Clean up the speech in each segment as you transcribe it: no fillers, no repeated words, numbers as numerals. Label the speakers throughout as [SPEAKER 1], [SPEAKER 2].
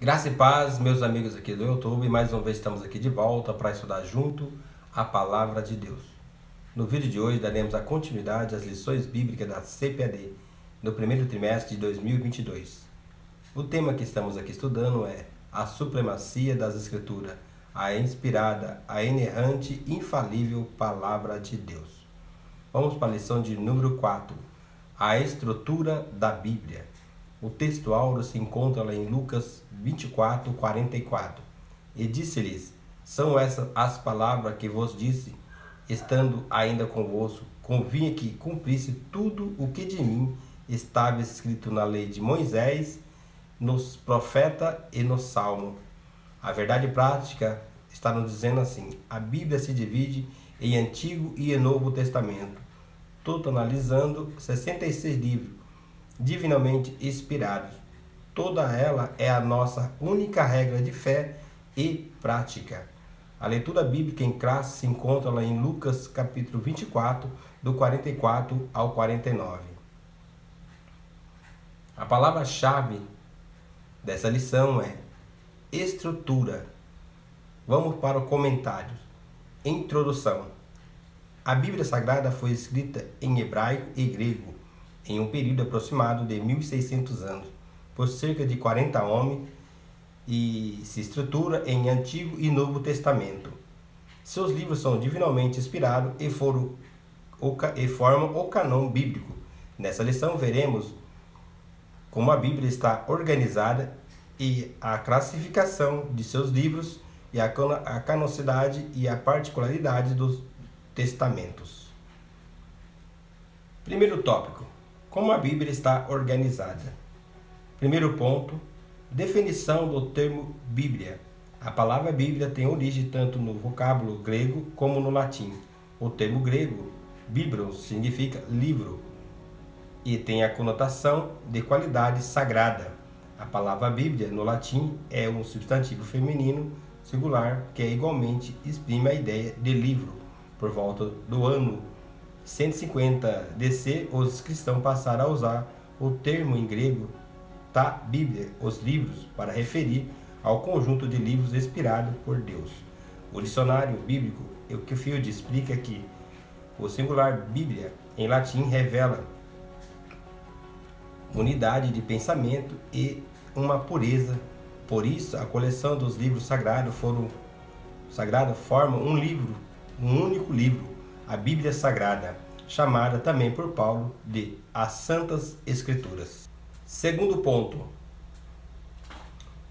[SPEAKER 1] Graça e paz, meus amigos aqui do YouTube, mais uma vez estamos aqui de volta para estudar junto a Palavra de Deus. No vídeo de hoje daremos a continuidade às lições bíblicas da CPAD, no primeiro trimestre de 2022. O tema que estamos aqui estudando é a supremacia das Escrituras, a inspirada, a inerrante, infalível Palavra de Deus. Vamos para a lição de número 4, a estrutura da Bíblia. O texto áureo se encontra lá em Lucas 24, 44. E disse-lhes: São essas as palavras que vos disse, estando ainda convosco, convinha que cumprisse tudo o que de mim estava escrito na lei de Moisés, nos profetas e no Salmo. A verdade prática está nos dizendo assim: a Bíblia se divide em Antigo e em Novo Testamento, totalizando 66 livros divinamente inspirados. Toda ela é a nossa única regra de fé e prática. A leitura bíblica em classe se encontra lá em Lucas capítulo 24, do 44 ao 49. A palavra-chave dessa lição é estrutura. Vamos para o comentário. Introdução. A Bíblia Sagrada foi escrita em hebraico e grego em um período aproximado de 1600 anos, por cerca de 40 homens, e se estrutura em Antigo e Novo Testamento. Seus livros são divinamente inspirados e formam o cânon bíblico. Nessa lição veremos como a Bíblia está organizada e a classificação de seus livros e a canonicidade e a particularidade dos testamentos. Primeiro tópico: como a Bíblia está organizada. Primeiro ponto: definição do termo Bíblia. A palavra Bíblia tem origem tanto no vocábulo grego como no latim. O termo grego, biblos, significa livro e tem a conotação de qualidade sagrada. A palavra Bíblia, no latim, é um substantivo feminino singular que igualmente exprime a ideia de livro. Por volta do ano 150 DC, os cristãos passaram a usar o termo em grego ta Bíblia, os livros, para referir ao conjunto de livros inspirados por Deus. O dicionário bíblico Euclides explica que o singular Bíblia, em latim, revela unidade de pensamento e uma pureza. Por isso, a coleção dos livros sagrados forma um livro, um único livro, a Bíblia Sagrada, chamada também por Paulo de as Santas Escrituras. Segundo ponto: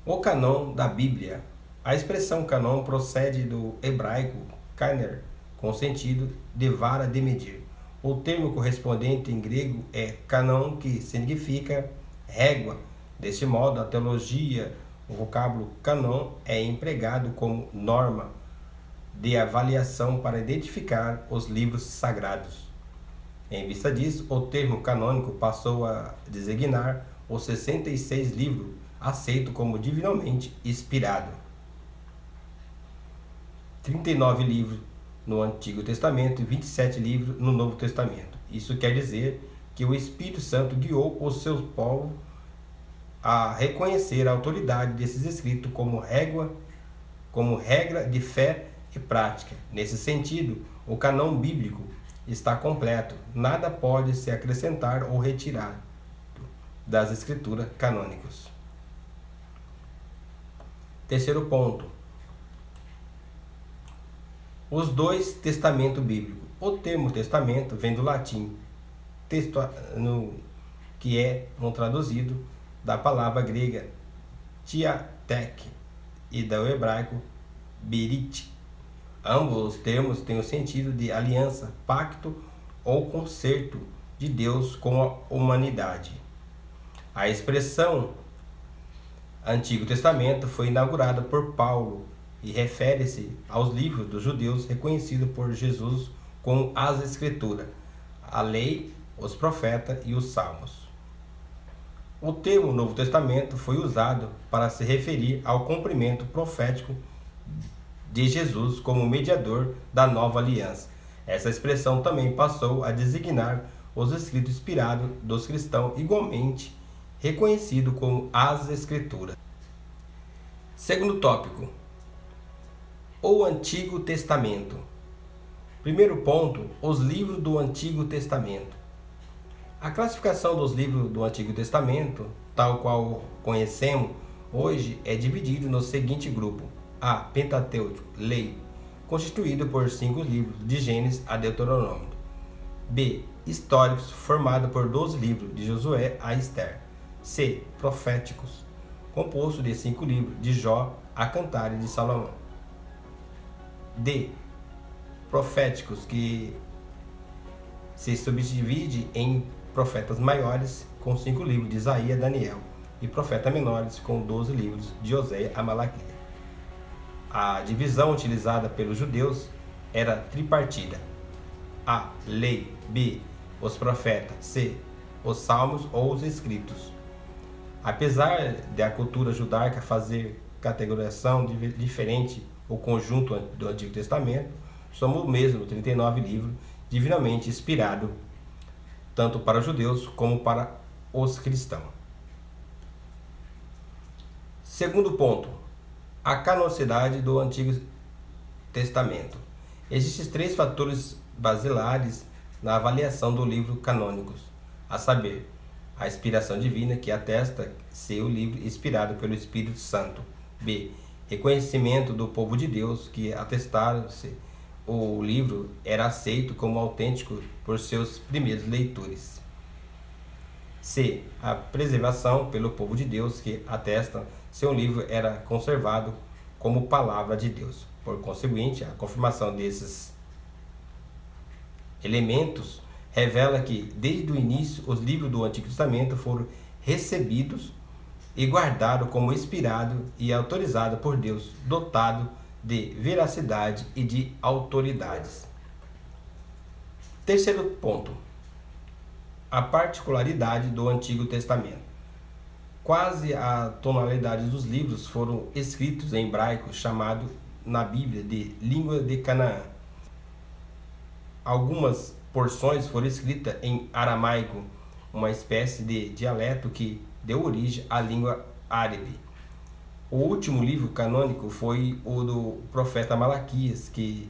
[SPEAKER 1] o cânon da Bíblia. A expressão cânon procede do hebraico kaner, com sentido de vara de medir. O termo correspondente em grego é cânon, que significa régua. Deste modo, a teologia, o vocábulo cânon é empregado como norma de avaliação para identificar os livros sagrados. Em vista disso, o termo canônico passou a designar os 66 livros aceitos como divinamente inspirados. 39 livros no Antigo Testamento e 27 livros no Novo Testamento. Isso quer dizer que o Espírito Santo guiou os seus povos a reconhecer a autoridade desses escritos como regra de fé e prática. Nesse sentido, o cânon bíblico está completo. Nada pode se acrescentar ou retirar das escrituras canônicas. Terceiro ponto: os dois testamentos bíblicos. O termo testamento vem do latim, que é um traduzido da palavra grega diatek e do hebraico berit. Ambos os termos têm o sentido de aliança, pacto ou concerto de Deus com a humanidade. A expressão Antigo Testamento foi inaugurada por Paulo e refere-se aos livros dos judeus reconhecidos por Jesus como as Escrituras, a lei, os profetas e os salmos. O termo Novo Testamento foi usado para se referir ao cumprimento profético de Jesus como mediador da nova aliança. Essa expressão também passou a designar os escritos inspirados dos cristãos, igualmente reconhecido como as Escrituras. Segundo tópico, o Antigo Testamento. Primeiro ponto, os livros do Antigo Testamento. A classificação dos livros do Antigo Testamento, tal qual conhecemos hoje, é dividido no seguinte grupo: A. Pentateuco, lei, constituído por 5 livros, de Gênesis a Deuteronômio. B. Históricos, formado por 12 livros, de Josué a Esther. C. Proféticos, composto de 5 livros, de Jó a Cantares de Salomão. D. Proféticos, que se subdivide em profetas maiores, com 5 livros, de Isaías a Daniel, e profetas menores, com 12 livros, de Oséias a Malaquias. A divisão utilizada pelos judeus era tripartida: A. Lei. B. Os profetas. C. Os salmos ou os escritos. Apesar de a cultura judaica fazer categorização diferente o conjunto do Antigo Testamento, somos o mesmo 39 livros divinamente inspirados, tanto para os judeus como para os cristãos. Segundo ponto, a canonicidade do Antigo Testamento. Existem 3 fatores basilares na avaliação do livro canônicos, a saber, a inspiração divina, que atesta ser o livro inspirado pelo Espírito Santo. B. Reconhecimento do povo de Deus, que atestaram-se o livro era aceito como autêntico por seus primeiros leitores. C. A preservação pelo povo de Deus, que atesta se o livro era conservado como palavra de Deus. Por conseguinte, a confirmação desses elementos revela que, desde o início, os livros do Antigo Testamento foram recebidos e guardados como inspirados e autorizados por Deus, dotado de veracidade e de autoridades. Terceiro ponto, a particularidade do Antigo Testamento. Quase a tonalidade dos livros foram escritos em hebraico, chamado na Bíblia de língua de Canaã. Algumas porções foram escritas em aramaico, uma espécie de dialeto que deu origem à língua árabe. O último livro canônico foi o do profeta Malaquias, que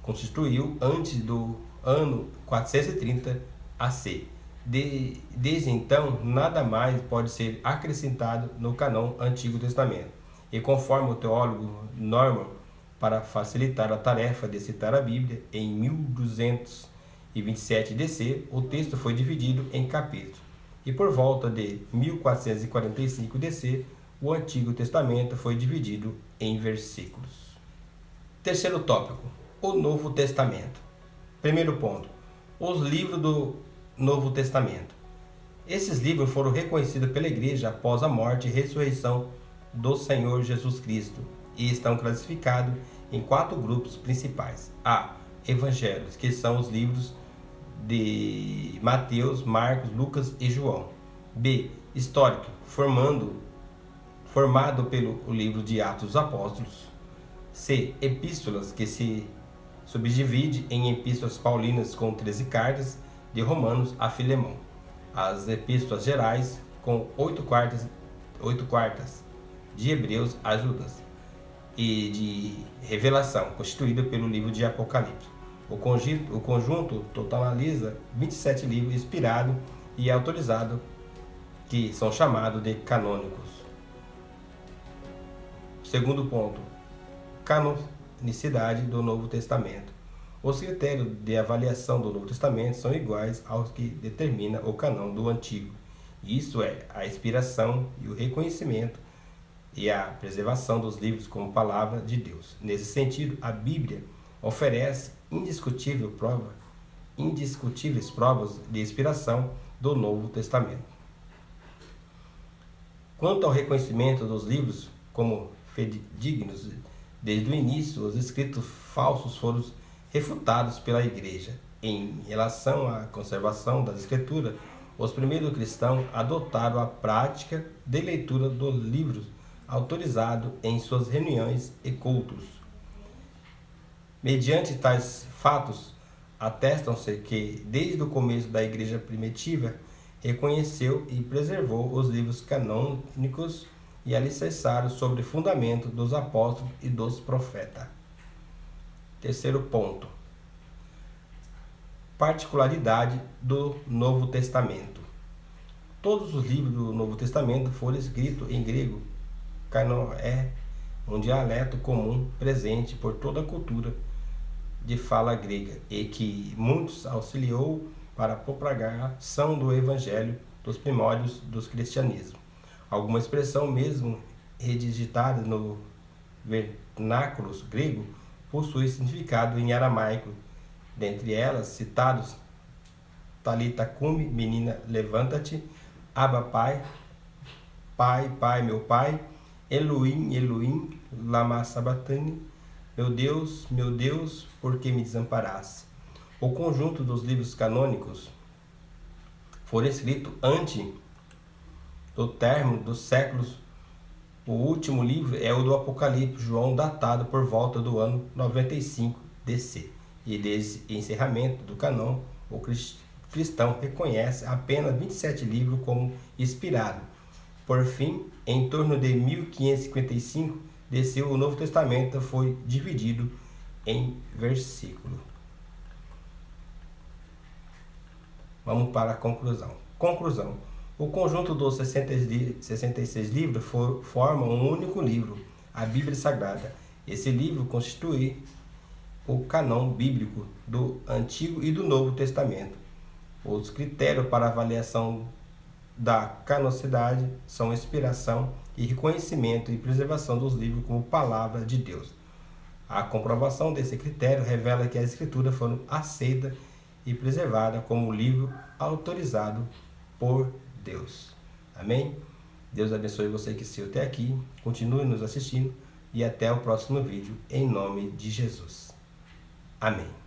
[SPEAKER 1] constituiu antes do ano 430 AC. Desde então, nada mais pode ser acrescentado no cânon Antigo Testamento. E conforme o teólogo Norman, para facilitar a tarefa de citar a Bíblia, em 1227 DC, o texto foi dividido em capítulos. E por volta de 1445 DC, o Antigo Testamento foi dividido em versículos. Terceiro tópico, o Novo Testamento. Primeiro ponto, os livros do Novo Testamento. Esses livros foram reconhecidos pela Igreja após a morte e ressurreição do Senhor Jesus Cristo e estão classificados em 4 grupos principais. A. Evangelhos, que são os livros de Mateus, Marcos, Lucas e João. B. Histórico, formado pelo livro de Atos dos Apóstolos. C. Epístolas, que se subdivide em epístolas paulinas com 13 cartas, de Romanos a Filemão. As epístolas gerais com 8 quartas, de Hebreus a Judas, e de Revelação, constituída pelo livro de Apocalipse. O conjunto totaliza 27 livros inspirados e autorizados, que são chamados de canônicos. Segundo ponto, canonicidade do Novo Testamento. Os critérios de avaliação do Novo Testamento são iguais aos que determina o cânon do Antigo. Isso é, a inspiração e o reconhecimento e a preservação dos livros como palavra de Deus. Nesse sentido, a Bíblia oferece indiscutíveis provas de inspiração do Novo Testamento. Quanto ao reconhecimento dos livros como fidedignos, desde o início, os escritos falsos foram refutados pela Igreja. Em relação à conservação das Escrituras, os primeiros cristãos adotaram a prática de leitura dos livros autorizados em suas reuniões e cultos. Mediante tais fatos, atestam-se que, desde o começo da Igreja primitiva, reconheceu e preservou os livros canônicos e alicerçado sobre o fundamento dos apóstolos e dos profetas. Terceiro ponto. Particularidade do Novo Testamento. Todos os livros do Novo Testamento foram escritos em grego. Canon é um dialeto comum presente por toda a cultura de fala grega e que muitos auxiliou para a propagação do evangelho dos primórdios do cristianismo. Alguma expressão mesmo redigitada no vernáculo grego possui significado em aramaico, dentre elas citados Talita cumi, menina levanta-te, Abba pai, pai, pai, meu pai, Elohim, Elohim, lama sabachthani, meu Deus, por que me desamparaste? O conjunto dos livros canônicos foram escritos antes do término dos séculos. O último livro é o do Apocalipse, João, datado por volta do ano 95 DC. E desde o encerramento do canon, o cristão reconhece apenas 27 livros como inspirados. Por fim, em torno de 1555, desceu o Novo Testamento, foi dividido em versículos. Vamos para a conclusão. Conclusão. O conjunto dos 66 livros forma um único livro, a Bíblia Sagrada. Esse livro constitui o cânon bíblico do Antigo e do Novo Testamento. Os critérios para avaliação da canonicidade são inspiração e reconhecimento e preservação dos livros como palavra de Deus. A comprovação desse critério revela que as escrituras foram aceitas e preservadas como livro autorizado por Deus. Amém? Deus abençoe você que assistiu até aqui. Continue nos assistindo e até o próximo vídeo, em nome de Jesus. Amém.